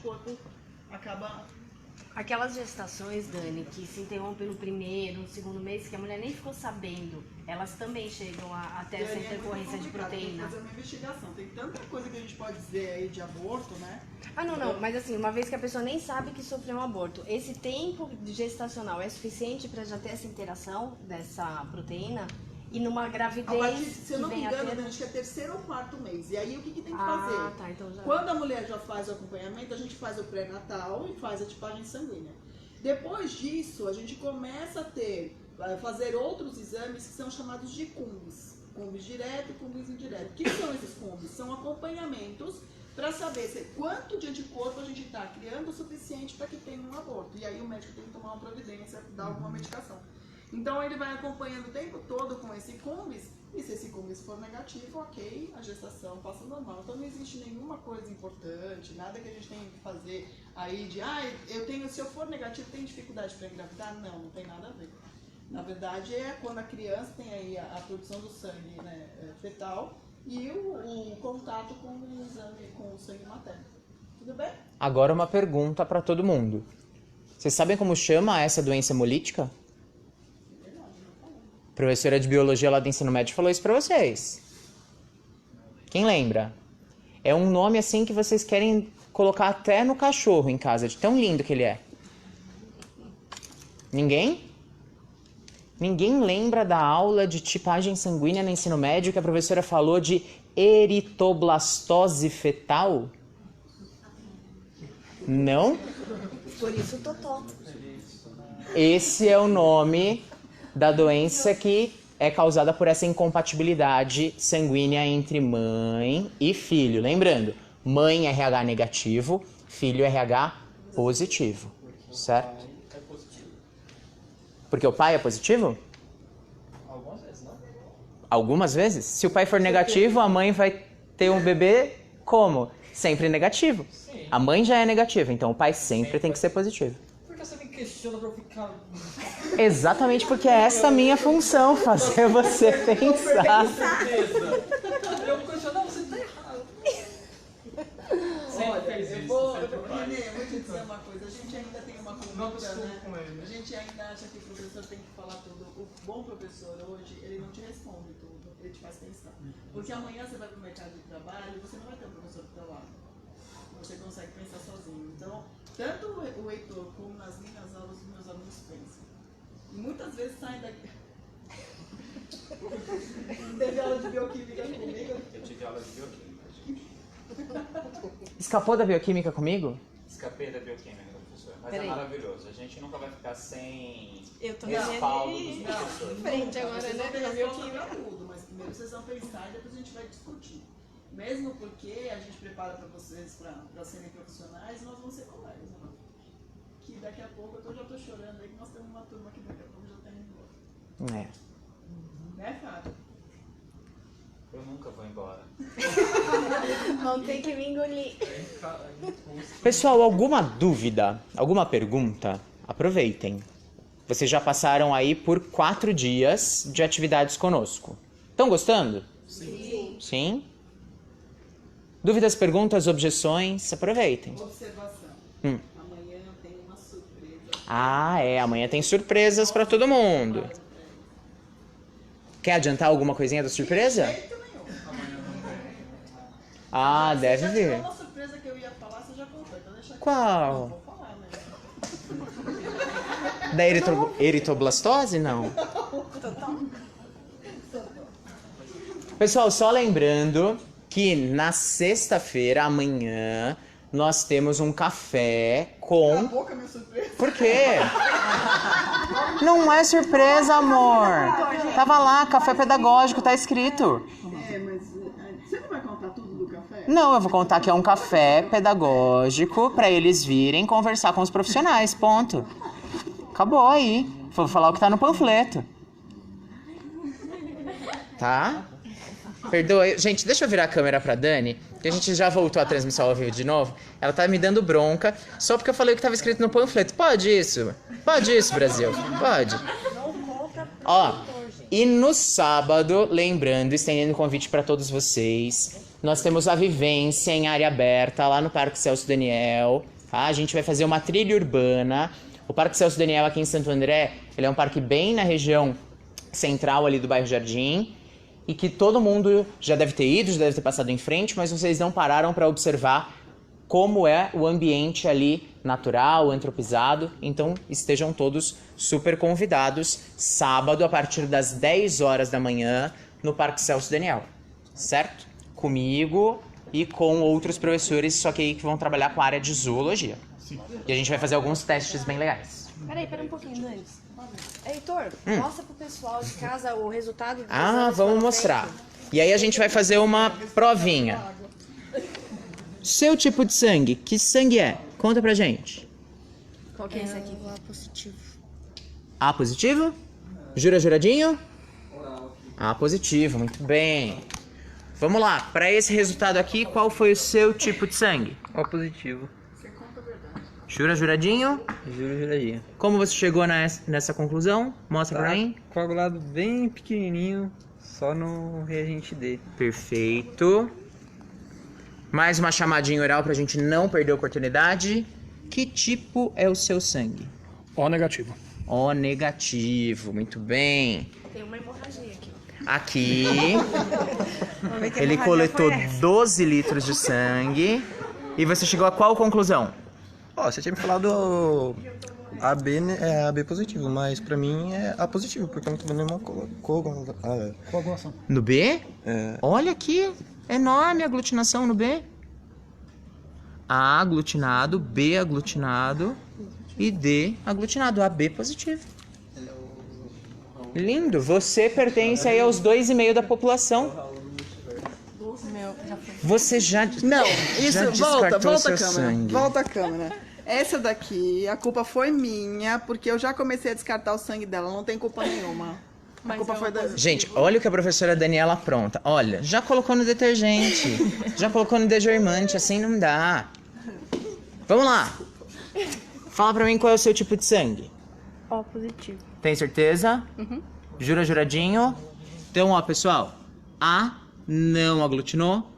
anticorpo acaba... Aquelas gestações, Dani, que se interrompem no primeiro, no segundo mês, que a mulher nem ficou sabendo, elas também chegam a ter essa intercorrência de proteína. Tem que fazer uma investigação. Tem tanta coisa que a gente pode dizer aí de aborto, né? Ah, não, mas assim, uma vez que a pessoa nem sabe que sofreu um aborto, esse tempo gestacional é suficiente para já ter essa interação dessa proteína? E numa gravidez, se eu não me engano, acho que é terceiro ou quarto mês. E aí o que tem que fazer? Tá, então já... Quando a mulher já faz o acompanhamento, a gente faz o pré-natal e faz a tipagem sanguínea. Depois disso, a gente começa a fazer outros exames que são chamados de cumbis. Cumbis direto e cumbis indireto. O que são esses cumbis? São acompanhamentos para saber quanto de anticorpo a gente está criando o suficiente para que tenha um aborto. E aí o médico tem que tomar uma providência, dar alguma medicação. Então ele vai acompanhando o tempo todo com esse cumbis, e se esse cumbis for negativo, ok, a gestação passa normal. Então não existe nenhuma coisa importante, nada que a gente tenha que fazer aí de, se eu for negativo, tem dificuldade para engravidar? Não tem nada a ver. Na verdade é quando a criança tem aí a produção do sangue, né, fetal e o contato com o exame, com o sangue materno. Tudo bem? Agora uma pergunta para todo mundo. Vocês sabem como chama essa doença hemolítica? A professora de biologia lá do ensino médio falou isso pra vocês. Quem lembra? É um nome assim que vocês querem colocar até no cachorro em casa, de tão lindo que ele é. Ninguém? Ninguém lembra da aula de tipagem sanguínea no ensino médio que a professora falou de eritoblastose fetal? Não? Por isso, Totó. Esse é o nome da doença que é causada por essa incompatibilidade sanguínea entre mãe e filho. Lembrando, mãe RH negativo, filho RH positivo, certo? Porque o pai é positivo? Algumas vezes, não? Algumas vezes? Se o pai for negativo, a mãe vai ter um bebê como? Sempre negativo. Sim. A mãe já é negativa, então o pai sempre tem que ser positivo. Por que você me questiona pra eu ficar... Exatamente porque é essa a minha função, fazer você pensar. Eu questiono, você tá errado. Olha, eu vou te dizer uma coisa, a gente ainda tem uma cultura, né? A gente ainda acha que o professor tem que falar tudo. O bom professor hoje, ele não te responde tudo, ele te faz pensar. Porque amanhã você vai para o mercado de trabalho e você não vai ter um professor do teu lado. Você consegue pensar sozinho. Então, tanto o Heitor como nas minhas aulas, os meus alunos pensam. E muitas vezes saem daqui. Teve aula de bioquímica comigo? Eu tive aula de bioquímica, gente. Escapou da bioquímica comigo? Escapei da bioquímica, professor. Mas Peraí. é maravilhoso. A gente nunca vai ficar sem Eu tô respaldo vendo dos professores. frente agora, Vocês vão ter né? resposta pra tudo, mas primeiro vocês vão pensar e depois a gente vai discutir. Mesmo porque a gente prepara para vocês para serem profissionais, nós vamos ser colegas, né? Que daqui a pouco já tô chorando aí que nós temos uma turma que daqui a pouco já tá indo embora. É. Né, Fábio? Eu nunca vou embora. Vão ter que me engolir. Pessoal, alguma dúvida, alguma pergunta? Aproveitem. Vocês já passaram aí por 4 dias de atividades conosco. Estão gostando? Sim. Sim? Dúvidas, perguntas, objeções? Aproveitem. Observação. Hum. Amanhã eu tenho uma surpresa. Ah, é. Amanhã tem surpresas pra todo mundo. Quer adiantar alguma coisinha da surpresa? De jeito nenhum. Ah, Você deve já vir. tirou uma surpresa que eu ia falar, você já contou. Então deixa aqui. Qual? Não, vou falar, né? Da eritoblastose? Não. Pessoal, só lembrando que na sexta-feira, amanhã, nós temos um café com... Acabou com a minha surpresa. Por quê? Não é surpresa, amor. Tava lá, café pedagógico, tá escrito. É, mas você não vai contar tudo do café? Não, eu vou contar que é um café pedagógico pra eles virem conversar com os profissionais, ponto. Acabou aí. Vou falar o que tá no panfleto. Tá? Perdoa. Gente, deixa eu virar a câmera pra Dani, que a gente já voltou a transmissão ao vivo de novo. Ela tá me dando bronca só porque eu falei o que tava escrito no panfleto. Pode isso? Pode isso, Brasil. Pode. Ó, e no sábado, lembrando, estendendo o convite pra todos vocês, nós temos a vivência em área aberta lá no Parque Celso Daniel, tá? A gente vai fazer uma trilha urbana. O Parque Celso Daniel aqui em Santo André, ele é um parque bem na região central ali do bairro Jardim, e que todo mundo já deve ter ido, já deve ter passado em frente, mas vocês não pararam para observar como é o ambiente ali natural, antropizado. Então estejam todos super convidados sábado a partir das 10 horas da manhã no Parque Celso Daniel, certo? Comigo e com outros professores, só que aí que vão trabalhar com a área de zoologia. Sim. E a gente vai fazer alguns testes bem legais. Pera um pouquinho, Dani. Heitor, mostra pro pessoal de casa o resultado dos Ah, exames vamos foram mostrar. feitos. E aí a gente vai fazer uma provinha. Seu tipo de sangue, que sangue é? Conta pra gente. Qual que é esse aqui? A positivo. A positivo? Jura, juradinho? A positivo, muito bem. Vamos lá, pra esse resultado aqui, qual foi o seu tipo de sangue? Ó positivo. Jura, juradinho? Juro, juradinho. Como você chegou nessa conclusão? Mostra pra mim. Coagulado bem pequenininho, só no reagente D. Perfeito. Mais uma chamadinha oral pra gente não perder a oportunidade. Que tipo é o seu sangue? O negativo. O negativo, muito bem. Tem uma hemorragia aqui. Aqui, Vamos ver que ele hemorragia coletou foi essa. 12 litros de sangue. E você chegou a qual conclusão? Ó, você tinha me falado AB, né, é AB positivo, mas pra mim é A positivo, porque eu não tô vendo nenhuma Coagulação. No B? é, Olha aqui, enorme aglutinação no B. A aglutinado, B aglutinado e D aglutinado, AB positivo. Lindo, você pertence aí aos 2,5% da população. Você já Não, isso, já volta descartou a seu câmera. sangue. Volta a câmera. Essa daqui, a culpa foi minha, porque eu já comecei a descartar o sangue dela, não tem culpa nenhuma. A culpa foi da... Gente, olha o que a professora Daniela apronta. Olha, já colocou no detergente, já colocou no degermante, assim não dá. Vamos lá. Fala pra mim qual é o seu tipo de sangue. O positivo. Tem certeza? Jura, juradinho? Então, ó, pessoal. A não aglutinou,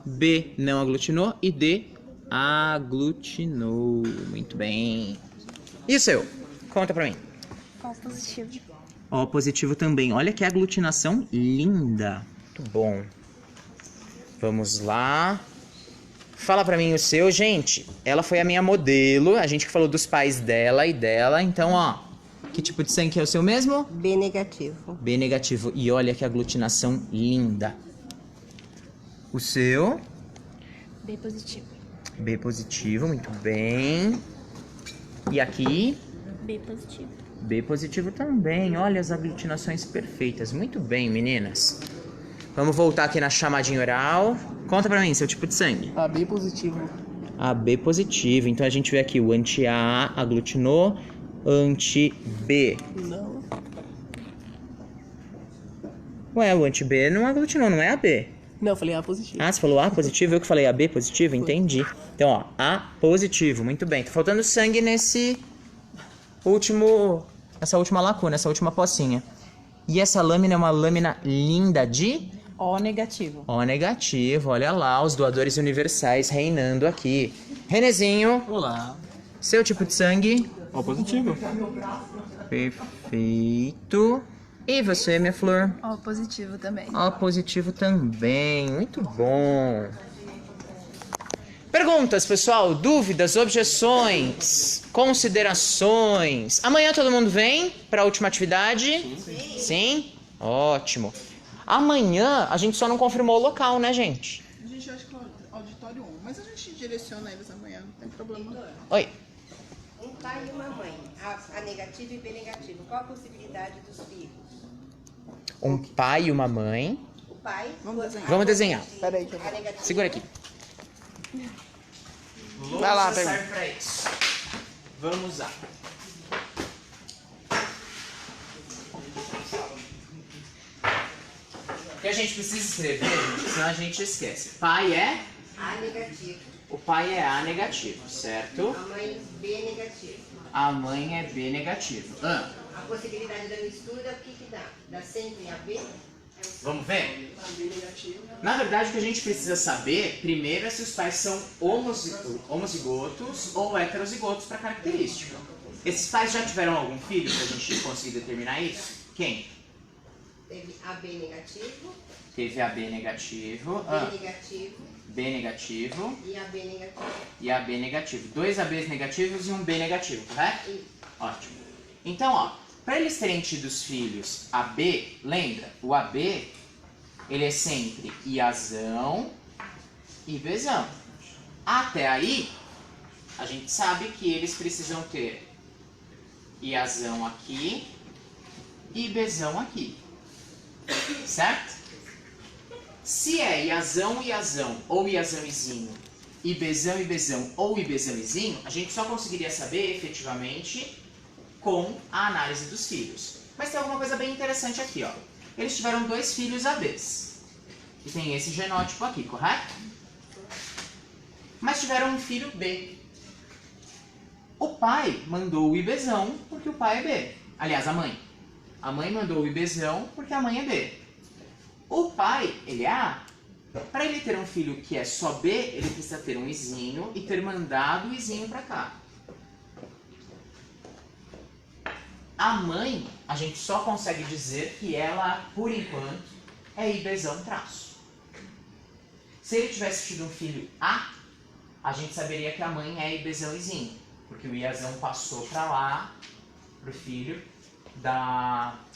B não aglutinou e D aglutinou. Muito bem. E o seu? Conta pra mim. O positivo. O positivo também. Olha que aglutinação linda. Muito bom. Vamos lá. Fala pra mim o seu, gente. Ela foi a minha modelo. A gente que falou dos pais dela e dela. Então, ó. Que tipo de sangue é o seu mesmo? B negativo. B negativo. E olha que aglutinação linda. O seu? B positivo. B positivo, muito bem. E aqui? B positivo. B positivo também. Olha as aglutinações perfeitas. Muito bem, meninas. Vamos voltar aqui na chamadinha oral. Conta pra mim seu tipo de sangue. AB positivo. AB positivo. Então a gente vê aqui o anti-A aglutinou, anti-B. Não. Ué, o anti-B não aglutinou, não é AB. Não, eu falei A positivo. Ah, você falou A positivo, eu que falei AB positivo? Entendi. Então, ó, A positivo, muito bem. Tá faltando sangue nessa última lacuna, essa última pocinha. E essa lâmina é uma lâmina linda de O negativo. O negativo. Olha lá, os doadores universais reinando aqui. Renezinho, Olá. seu tipo de sangue? O positivo. Perfeito. E você, minha flor? O positivo também. O positivo também. Muito bom. Perguntas, pessoal? Dúvidas, objeções, considerações? Amanhã todo mundo vem para a última atividade? Sim. Sim? Ótimo. Amanhã a gente só não confirmou o local, né, gente? A gente acha que é o auditório 1, mas a gente direciona eles amanhã, não tem problema. Oi. Um pai e uma mãe. A negativo e B negativo. Qual a possibilidade dos filhos? Um pai e uma mãe. O pai... Vamos desenhar. Peraí, que eu A negativa. Segura aqui. Vai lá, Lousa pega. serve pra isso. Vamos lá. O que a gente precisa escrever, gente, senão a gente esquece. Pai é? A negativo. O pai é A negativo, certo? A mãe B negativo. A mãe é B negativo. A possibilidade da mistura, o que que dá? Dá sempre AB? Vamos ver? AB negativo. Na verdade, o que a gente precisa saber, primeiro, é se os pais são homozigotos ou heterozigotos para característica. Esses pais já tiveram algum filho pra gente conseguir determinar isso? Quem? Teve AB negativo, Teve AB negativo, B negativo B negativo e AB negativo. e AB negativo. 2 ABs negativos e um B negativo, correto? E Ótimo. Então, ó, para eles terem tido os filhos AB, lembra? O AB, ele é sempre Iazão e Bzão. Até aí, a gente sabe que eles precisam ter Iazão aqui e Bzão aqui. Certo? Se é Iazão e Iazão, ou Iazão Izinho, e Bzão, ou Ibzão Izinho, a gente só conseguiria saber efetivamente com a análise dos filhos. Mas tem alguma coisa bem interessante aqui, ó. Eles tiveram 2 filhos ABs. E tem esse genótipo aqui, correto? Mas tiveram um filho B. O pai mandou o Ibzão porque o pai é B. Aliás, a mãe. A mãe mandou o Ibzão porque a mãe é B. O pai, ele é A. Para ele ter um filho que é só B, ele precisa ter um Izinho e ter mandado o Izinho para cá. A mãe, a gente só consegue dizer que ela, por enquanto, é Ibzão traço. Se ele tivesse tido um filho A, a gente saberia que a mãe é Ibzão Izinho, porque o Iazão passou para lá, pro filho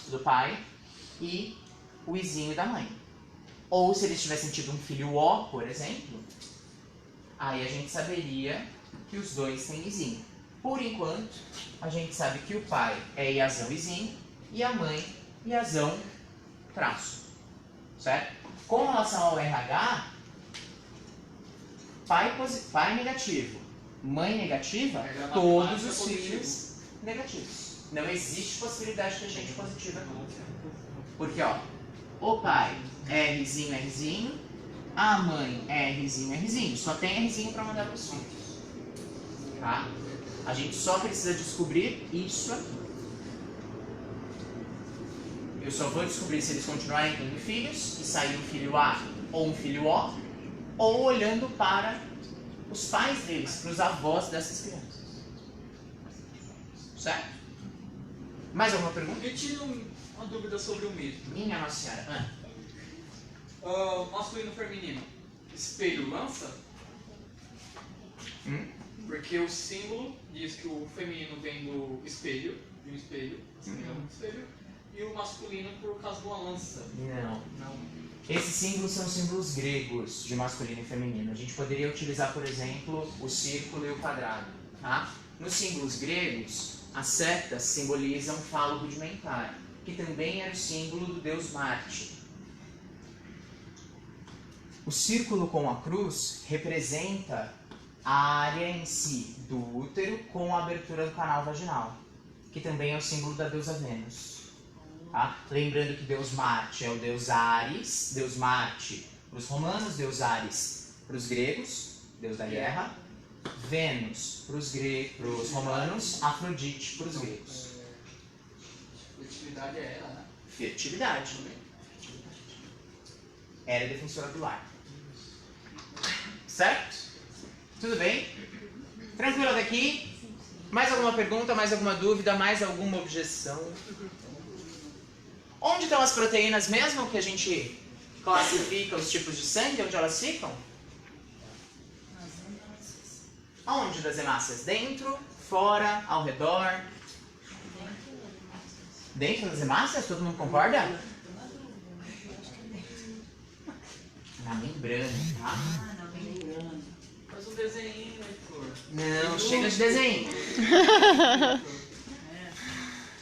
do pai, e o Izinho da mãe. Ou se eles tivessem tido um filho O, por exemplo, aí a gente saberia que os dois têm Izinho. Por enquanto, a gente sabe que o pai é Iazão Izinho e a mãe Iazão traço. Certo? Com relação ao RH, pai negativo, mãe negativa, todos os filhos negativos. Não existe possibilidade de gente positiva aqui. Porque, ó, o pai é Rzinho, Rzinho, a mãe é Rzinho, Rzinho. Só tem Rzinho para mandar para os filhos. Tá? A gente só precisa descobrir isso aqui. Eu só vou descobrir se eles continuarem tendo filhos, e sair um filho A ou um filho O, ou olhando para os pais deles, para os avós dessas crianças. Certo? Mais alguma pergunta? Eu tinha uma dúvida sobre o mito. Minha Nossa Senhora. Masculino e feminino. Espelho lança? Porque o símbolo diz que o feminino vem do espelho, de um espelho, e o masculino por causa de uma lança. Não. Esses símbolos são símbolos gregos de masculino e feminino. A gente poderia utilizar, por exemplo, o círculo e o quadrado. Tá? Nos símbolos gregos, as setas simbolizam falo rudimentar, que também era o símbolo do deus Marte. O círculo com a cruz representa a área em si do útero com a abertura do canal vaginal, que também é o símbolo da deusa Vênus. Tá? Lembrando que deus Marte é o deus Ares, deus Marte para os romanos, deus Ares para os gregos, deus da guerra, Vênus para os romanos, Afrodite para os gregos. Fertilidade é ela, né? Fertilidade. Era a defensora do lar. Certo? Tudo bem? Tranquilo até aqui? Mais alguma pergunta, mais alguma dúvida, mais alguma objeção? Onde estão as proteínas mesmo que a gente classifica os tipos de sangue? Onde elas ficam? Aonde das hemácias? Dentro, fora, ao redor? Dentro das hemácias? Todo mundo concorda? Na membrana, tá? Faz um desenho, Heitor. Não, chega de desenho.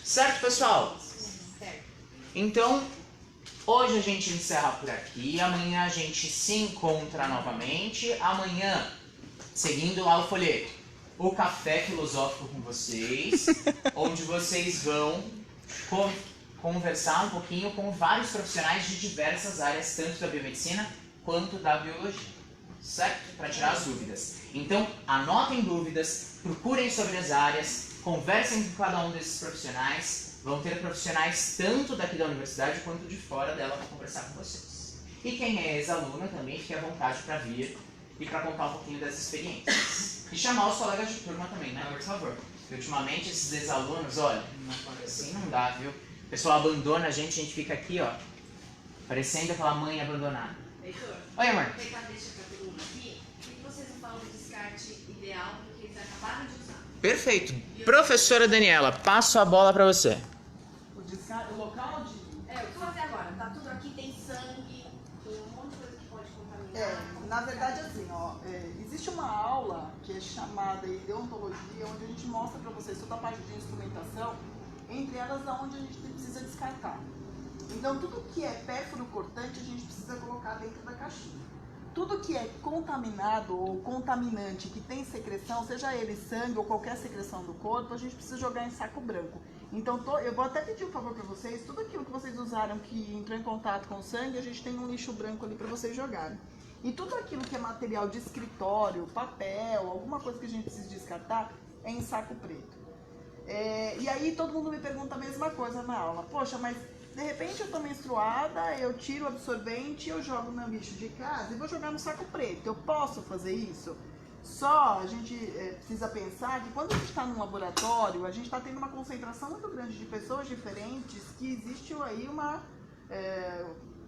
Certo, pessoal? Certo. Então, hoje a gente encerra por aqui. Amanhã a gente se encontra novamente. Amanhã, seguindo lá o folheto, o café filosófico com vocês, onde vocês vão conversar um pouquinho com vários profissionais de diversas áreas, tanto da biomedicina quanto da biologia. Certo? Para tirar as dúvidas. Então, anotem dúvidas, procurem sobre as áreas, conversem com cada um desses profissionais, vão ter profissionais tanto daqui da universidade quanto de fora dela para conversar com vocês. E quem é ex-aluna também fique à vontade para vir e para contar um pouquinho das experiências. E chamar os colegas de turma também, né, por favor. Porque ultimamente esses ex-alunos, olha, assim não dá, viu? O pessoal abandona a gente fica aqui, ó, parecendo aquela mãe abandonada. Heitor, Oi, amor. aproveitar e deixar para todo mundo aqui, por que vocês não falam do descarte ideal do que eles acabaram de usar? Perfeito. Professora Daniela, passo a bola para você. O local de... O que fazer agora? Tá tudo aqui, tem sangue, tem um monte de coisa que pode contaminar. Na verdade, assim, existe uma aula que é chamada de deontologia, onde a gente mostra para vocês toda a parte de instrumentação, entre elas aonde a gente precisa descartar. Então, tudo que é pérfuro cortante, a gente precisa colocar dentro da caixinha. Tudo que é contaminado ou contaminante, que tem secreção, seja ele sangue ou qualquer secreção do corpo, a gente precisa jogar em saco branco. Então, eu vou até pedir um favor para vocês, tudo aquilo que vocês usaram que entrou em contato com o sangue, a gente tem um lixo branco ali para vocês jogarem. E tudo aquilo que é material de escritório, papel, alguma coisa que a gente precisa descartar, é em saco preto. E aí todo mundo me pergunta a mesma coisa na aula. Poxa, mas de repente eu tô menstruada, eu tiro o absorvente, eu jogo no lixo de casa e vou jogar no saco preto. Eu posso fazer isso? Só a gente precisa pensar que quando a gente está num laboratório, a gente está tendo uma concentração muito grande de pessoas diferentes, que existe aí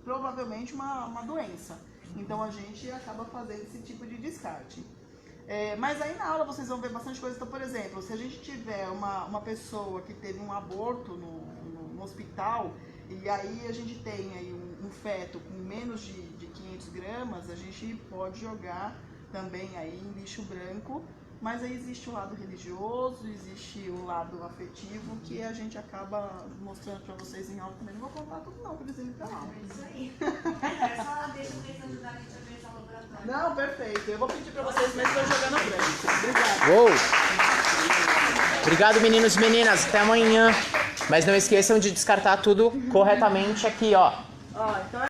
provavelmente uma doença. Então a gente acaba fazendo esse tipo de descarte. Mas aí na aula vocês vão ver bastante coisa. Então, por exemplo, se a gente tiver uma pessoa que teve um aborto no hospital, e aí a gente tem aí um feto com menos de 500 gramas, a gente pode jogar também aí em lixo branco. Mas aí existe o lado religioso, existe o lado afetivo, que a gente acaba mostrando pra vocês em aula também. Não vou contar tudo não, por exemplo, pra aula. É isso aí. É só deixa eles ajudarem a gente a pensar no laboratório. Não, perfeito. Eu vou pedir pra vocês mesmo pra eu jogar na branco. Obrigada. Uou! Obrigado, meninos e meninas. Até amanhã. Mas não esqueçam de descartar tudo corretamente aqui, ó. Ó, então